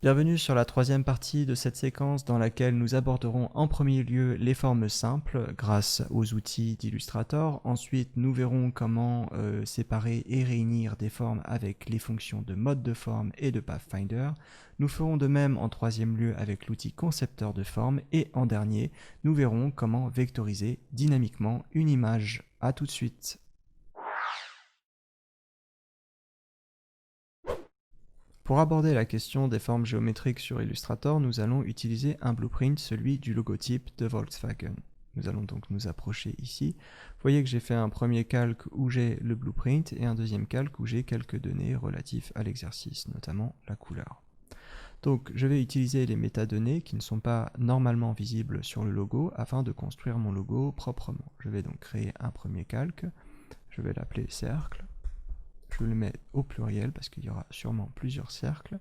Bienvenue sur la troisième partie de cette séquence dans laquelle nous aborderons en premier lieu les formes simples grâce aux outils d'Illustrator. Ensuite, nous verrons comment séparer et réunir des formes avec les fonctions de mode de forme et de Pathfinder. Nous ferons de même en troisième lieu avec l'outil concepteur de forme et en dernier, nous verrons comment vectoriser dynamiquement une image. A tout de suite. Pour aborder la question des formes géométriques sur Illustrator, nous allons utiliser un blueprint, celui du logotype de Volkswagen. Nous allons donc nous approcher ici. Vous voyez que j'ai fait un premier calque où j'ai le blueprint et un deuxième calque où j'ai quelques données relatives à l'exercice, notamment la couleur. Donc je vais utiliser les métadonnées qui ne sont pas normalement visibles sur le logo afin de construire mon logo proprement. Je vais donc créer un premier calque, je vais l'appeler cercle. Je le mets au pluriel parce qu'il y aura sûrement plusieurs cercles.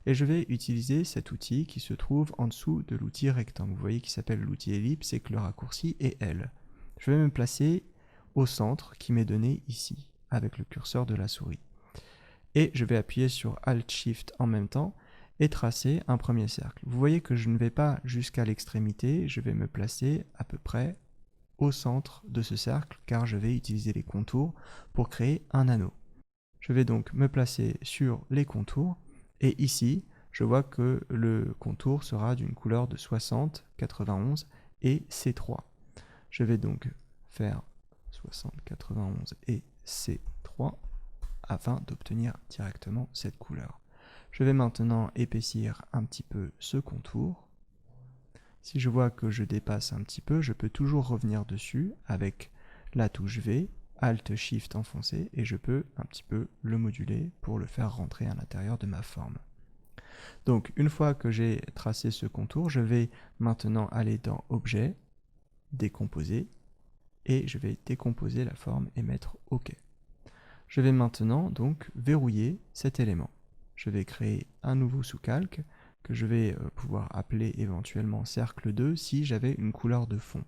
Et je vais utiliser cet outil qui se trouve en dessous de l'outil rectangle. Vous voyez qu'il s'appelle l'outil ellipse et que le raccourci est L. Je vais me placer au centre qui m'est donné ici, avec le curseur de la souris. Et je vais appuyer sur Alt-Shift en même temps et tracer un premier cercle. Vous voyez que je ne vais pas jusqu'à l'extrémité, je vais me placer à peu près au centre de ce cercle car je vais utiliser les contours pour créer un anneau. Je vais donc me placer sur les contours et ici, je vois que le contour sera d'une couleur de 60, 91 et C3. Je vais donc faire 60, 91 et C3 afin d'obtenir directement cette couleur. Je vais maintenant épaissir un petit peu ce contour. Si je vois que je dépasse un petit peu, je peux toujours revenir dessus avec la touche V, Alt-Shift enfoncé, et je peux un petit peu le moduler pour le faire rentrer à l'intérieur de ma forme. Donc une fois que j'ai tracé ce contour, je vais maintenant aller dans Objet, Décomposer, et je vais décomposer la forme et mettre OK. Je vais maintenant donc verrouiller cet élément. Je vais créer un nouveau sous-calque que je vais pouvoir appeler éventuellement cercle 2 si j'avais une couleur de fond.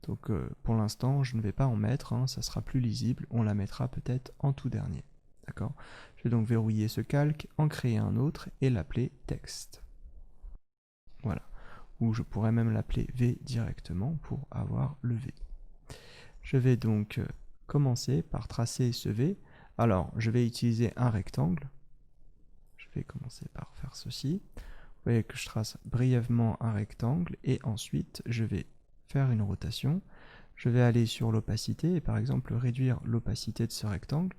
Donc pour l'instant, je ne vais pas en mettre, hein, ça sera plus lisible, on la mettra peut-être en tout dernier. D'accord ? Je vais donc verrouiller ce calque, en créer un autre et l'appeler texte. Voilà. Ou je pourrais même l'appeler V directement pour avoir le V. Je vais donc commencer par tracer ce V. Alors, je vais utiliser un rectangle. Je vais commencer par faire ceci. Vous voyez que je trace brièvement un rectangle et ensuite je vais faire une rotation. Je vais aller sur l'opacité et par exemple réduire l'opacité de ce rectangle.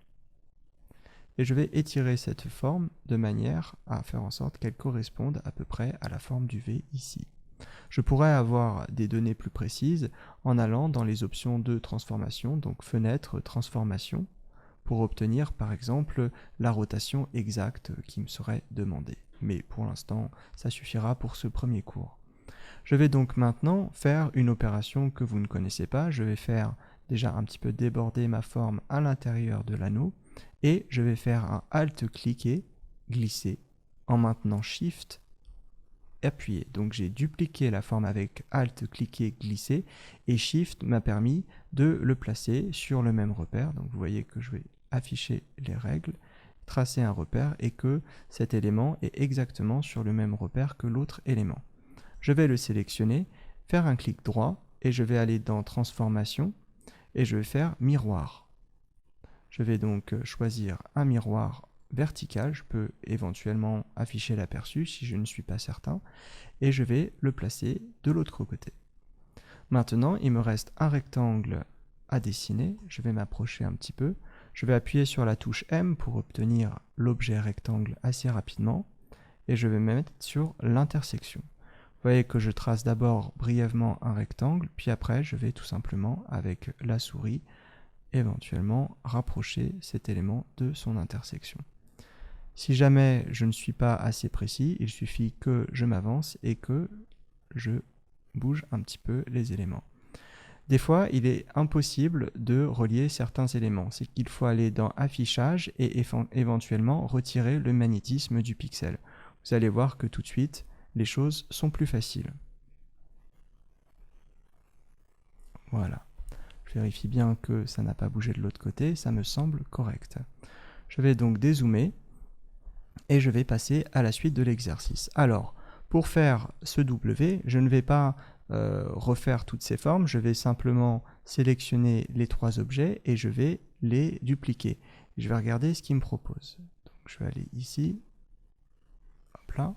Et je vais étirer cette forme de manière à faire en sorte qu'elle corresponde à peu près à la forme du V ici. Je pourrais avoir des données plus précises en allant dans les options de transformation, donc fenêtre, transformation, pour obtenir par exemple la rotation exacte qui me serait demandée. Mais pour l'instant, ça suffira pour ce premier cours. Je vais donc maintenant faire une opération que vous ne connaissez pas. Je vais faire déjà un petit peu déborder ma forme à l'intérieur de l'anneau et je vais faire un Alt-cliquer, glisser, en maintenant Shift, appuyer. Donc j'ai dupliqué la forme avec Alt-cliquer, glisser et Shift m'a permis de le placer sur le même repère. Donc vous voyez que je vais afficher les règles, tracer un repère et que cet élément est exactement sur le même repère que l'autre élément. Je vais le sélectionner, faire un clic droit et je vais aller dans Transformation et je vais faire Miroir. Je vais donc choisir un miroir vertical, je peux éventuellement afficher l'aperçu si je ne suis pas certain, et je vais le placer de l'autre côté. Maintenant, il me reste un rectangle à dessiner, je vais m'approcher un petit peu, je vais appuyer sur la touche M pour obtenir l'objet rectangle assez rapidement, et je vais me mettre sur l'intersection. Vous voyez que je trace d'abord brièvement un rectangle, puis après je vais tout simplement, avec la souris, éventuellement rapprocher cet élément de son intersection. Si jamais je ne suis pas assez précis, il suffit que je m'avance et que je bouge un petit peu les éléments. Des fois, il est impossible de relier certains éléments. C'est qu'il faut aller dans Affichage et éventuellement retirer le magnétisme du pixel. Vous allez voir que tout de suite, les choses sont plus faciles. Voilà. Je vérifie bien que ça n'a pas bougé de l'autre côté, ça me semble correct. Je vais donc dézoomer et je vais passer à la suite de l'exercice. Alors, pour faire ce W, je ne vais pas refaire toutes ces formes, je vais simplement sélectionner les 3 objets et je vais les dupliquer. Je vais regarder ce qu'il me propose. Donc, je vais aller ici, hop là,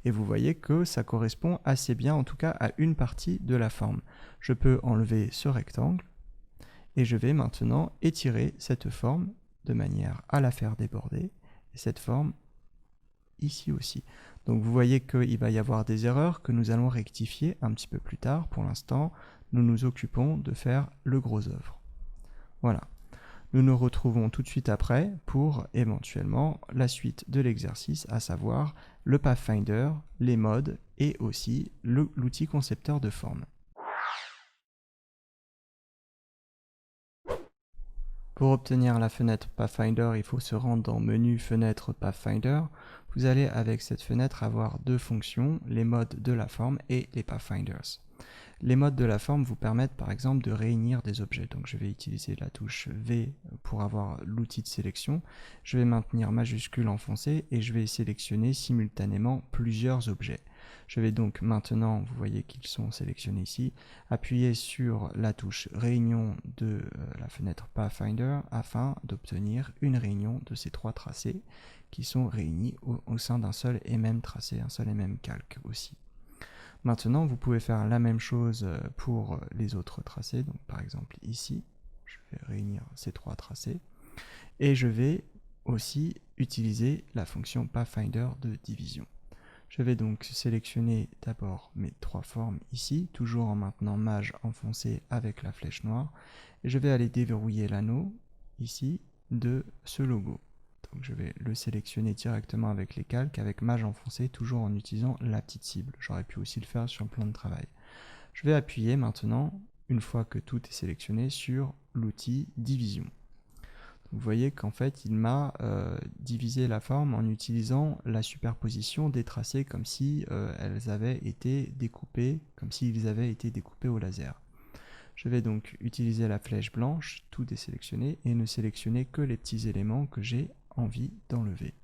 et vous voyez que ça correspond assez bien, en tout cas, à une partie de la forme. Je peux enlever ce rectangle et je vais maintenant étirer cette forme de manière à la faire déborder, et cette forme ici aussi. Donc vous voyez qu'il va y avoir des erreurs que nous allons rectifier un petit peu plus tard. Pour l'instant, nous nous occupons de faire le gros œuvre. Voilà. Nous nous retrouvons tout de suite après pour éventuellement la suite de l'exercice, à savoir le Pathfinder, les modes et aussi l'outil concepteur de forme. Pour obtenir la fenêtre Pathfinder, il faut se rendre dans Menu, Fenêtre, Pathfinder. Vous allez avec cette fenêtre avoir 2 fonctions, les modes de la forme et les Pathfinders. Les modes de la forme vous permettent par exemple de réunir des objets. Donc je vais utiliser la touche V pour avoir l'outil de sélection. Je vais maintenir majuscule enfoncé et je vais sélectionner simultanément plusieurs objets. Je vais donc maintenant, vous voyez qu'ils sont sélectionnés ici, appuyer sur la touche réunion de la fenêtre Pathfinder afin d'obtenir une réunion de ces 3 tracés qui sont réunis au sein d'un seul et même tracé, un seul et même calque aussi. Maintenant, vous pouvez faire la même chose pour les autres tracés. Donc, par exemple, ici, je vais réunir ces 3 tracés. Et je vais aussi utiliser la fonction Pathfinder de division. Je vais donc sélectionner d'abord mes 3 formes ici, toujours en maintenant Maj enfoncé avec la flèche noire. Et je vais aller déverrouiller l'anneau, ici, de ce logo. Donc je vais le sélectionner directement avec les calques, avec Maj enfoncé, toujours en utilisant la petite cible. J'aurais pu aussi le faire sur le plan de travail. Je vais appuyer maintenant, une fois que tout est sélectionné, sur l'outil division. Vous voyez qu'en fait, il m'a divisé la forme en utilisant la superposition des tracés comme si elles avaient été découpées, comme s'ils avaient été découpés au laser. Je vais donc utiliser la flèche blanche, tout désélectionner, et ne sélectionner que les petits éléments que j'ai envie d'enlever.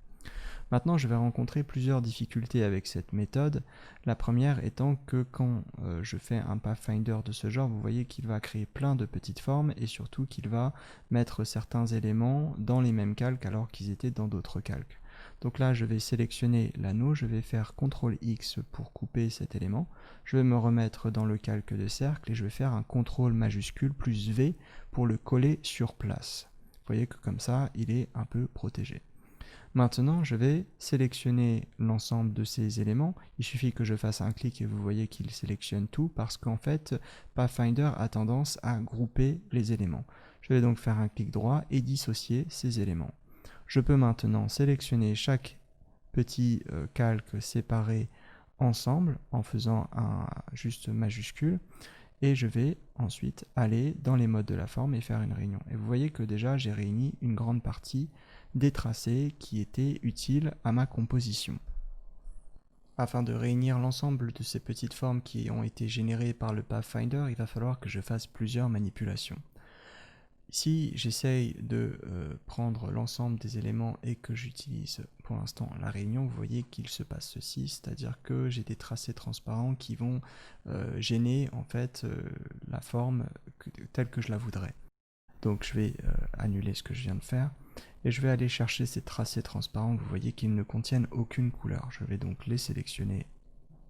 Maintenant, je vais rencontrer plusieurs difficultés avec cette méthode. La première étant que quand je fais un Pathfinder de ce genre, vous voyez qu'il va créer plein de petites formes et surtout qu'il va mettre certains éléments dans les mêmes calques alors qu'ils étaient dans d'autres calques. Donc là, je vais sélectionner l'anneau, je vais faire CTRL X pour couper cet élément. Je vais me remettre dans le calque de cercle et je vais faire un CTRL majuscule plus V pour le coller sur place. Vous voyez que comme ça, il est un peu protégé. Maintenant, je vais sélectionner l'ensemble de ces éléments. Il suffit que je fasse un clic et vous voyez qu'il sélectionne tout parce qu'en fait, Pathfinder a tendance à grouper les éléments. Je vais donc faire un clic droit et dissocier ces éléments. Je peux maintenant sélectionner chaque petit calque séparé ensemble en faisant un juste majuscule et je vais ensuite aller dans les modes de la forme et faire une réunion. Et vous voyez que déjà j'ai réuni une grande partie des tracés qui étaient utiles à ma composition. Afin de réunir l'ensemble de ces petites formes qui ont été générées par le Pathfinder, il va falloir que je fasse plusieurs manipulations. Si j'essaye de prendre l'ensemble des éléments et que j'utilise pour l'instant la réunion, vous voyez qu'il se passe ceci, c'est-à-dire que j'ai des tracés transparents qui vont gêner en fait la forme telle que je la voudrais. Donc je vais annuler ce que je viens de faire et je vais aller chercher ces tracés transparents. Vous voyez qu'ils ne contiennent aucune couleur. Je vais donc les sélectionner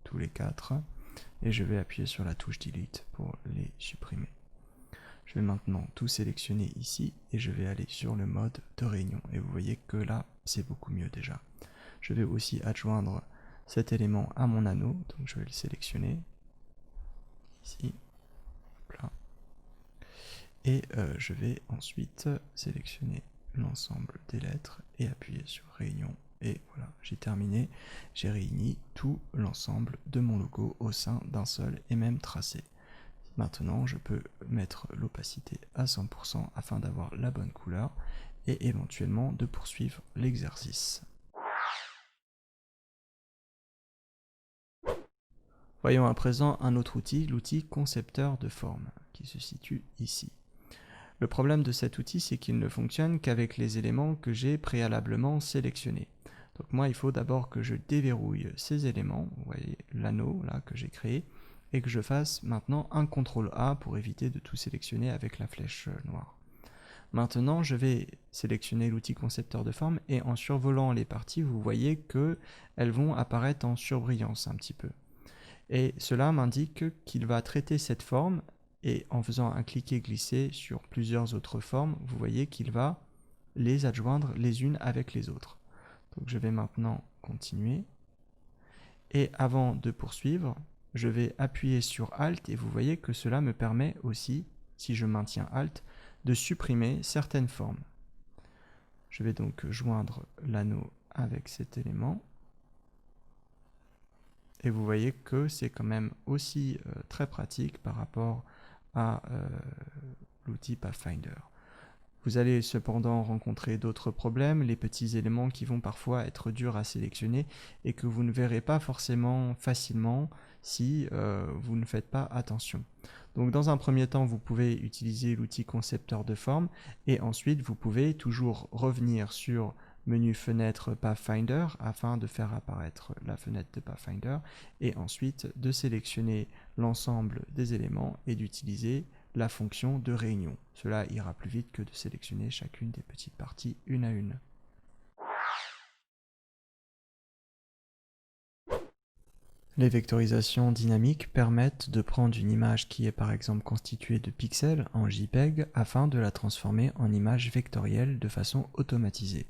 tous les 4 et je vais appuyer sur la touche Delete pour les supprimer. Je vais maintenant tout sélectionner ici et je vais aller sur le mode de réunion. Et vous voyez que là, c'est beaucoup mieux déjà. Je vais aussi adjoindre cet élément à mon anneau. Donc je vais le sélectionner ici. Là. Et je vais ensuite sélectionner l'ensemble des lettres et appuyer sur réunion. Et voilà, j'ai terminé. J'ai réuni tout l'ensemble de mon logo au sein d'un seul et même tracé. Maintenant, je peux mettre l'opacité à 100% afin d'avoir la bonne couleur et éventuellement de poursuivre l'exercice. Voyons à présent un autre outil, l'outil concepteur de forme, qui se situe ici. Le problème de cet outil, c'est qu'il ne fonctionne qu'avec les éléments que j'ai préalablement sélectionnés. Donc moi, il faut d'abord que je déverrouille ces éléments, vous voyez l'anneau là que j'ai créé, et que je fasse maintenant un CTRL A pour éviter de tout sélectionner avec la flèche noire. Maintenant, je vais sélectionner l'outil concepteur de forme et en survolant les parties, vous voyez qu'elles vont apparaître en surbrillance un petit peu. Et cela m'indique qu'il va traiter cette forme et en faisant un cliquer-glisser sur plusieurs autres formes, vous voyez qu'il va les adjoindre les unes avec les autres. Donc je vais maintenant continuer. Et avant de poursuivre, je vais appuyer sur Alt et vous voyez que cela me permet aussi, si je maintiens Alt, de supprimer certaines formes. Je vais donc joindre l'anneau avec cet élément. Et vous voyez que c'est quand même aussi très pratique par rapport à l'outil Pathfinder. Vous allez cependant rencontrer d'autres problèmes, les petits éléments qui vont parfois être durs à sélectionner et que vous ne verrez pas forcément facilement si vous ne faites pas attention. Donc dans un premier temps, vous pouvez utiliser l'outil concepteur de forme et ensuite vous pouvez toujours revenir sur menu fenêtre Pathfinder afin de faire apparaître la fenêtre de Pathfinder et ensuite de sélectionner l'ensemble des éléments et d'utiliser la fonction de réunion. Cela ira plus vite que de sélectionner chacune des petites parties une à une. Les vectorisations dynamiques permettent de prendre une image qui est par exemple constituée de pixels en JPEG afin de la transformer en image vectorielle de façon automatisée.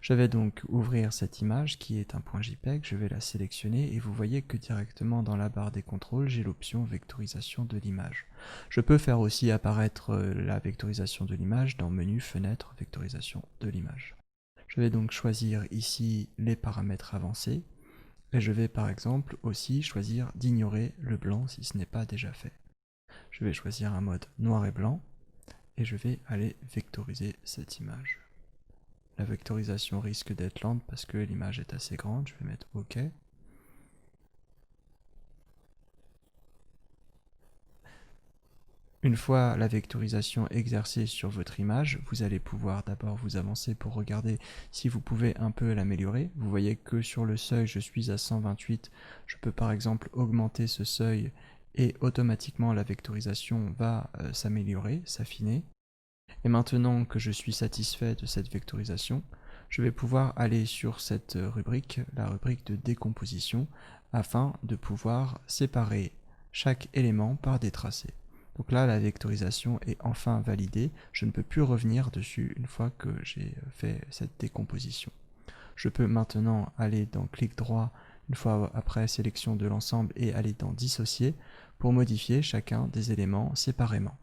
Je vais donc ouvrir cette image qui est un point JPEG, je vais la sélectionner et vous voyez que directement dans la barre des contrôles, j'ai l'option vectorisation de l'image. Je peux faire aussi apparaître la vectorisation de l'image dans menu fenêtre vectorisation de l'image. Je vais donc choisir ici les paramètres avancés. Et je vais par exemple aussi choisir d'ignorer le blanc si ce n'est pas déjà fait. Je vais choisir un mode noir et blanc et je vais aller vectoriser cette image. La vectorisation risque d'être lente parce que l'image est assez grande, je vais mettre OK. Une fois la vectorisation exercée sur votre image, vous allez pouvoir d'abord vous avancer pour regarder si vous pouvez un peu l'améliorer. Vous voyez que sur le seuil, je suis à 128. Je peux par exemple augmenter ce seuil et automatiquement la vectorisation va s'améliorer, s'affiner. Et maintenant que je suis satisfait de cette vectorisation, je vais pouvoir aller sur cette rubrique, la rubrique de décomposition, afin de pouvoir séparer chaque élément par des tracés. Donc là, la vectorisation est enfin validée. Je ne peux plus revenir dessus une fois que j'ai fait cette décomposition. Je peux maintenant aller dans clic droit, une fois après sélection de l'ensemble, et aller dans dissocier pour modifier chacun des éléments séparément.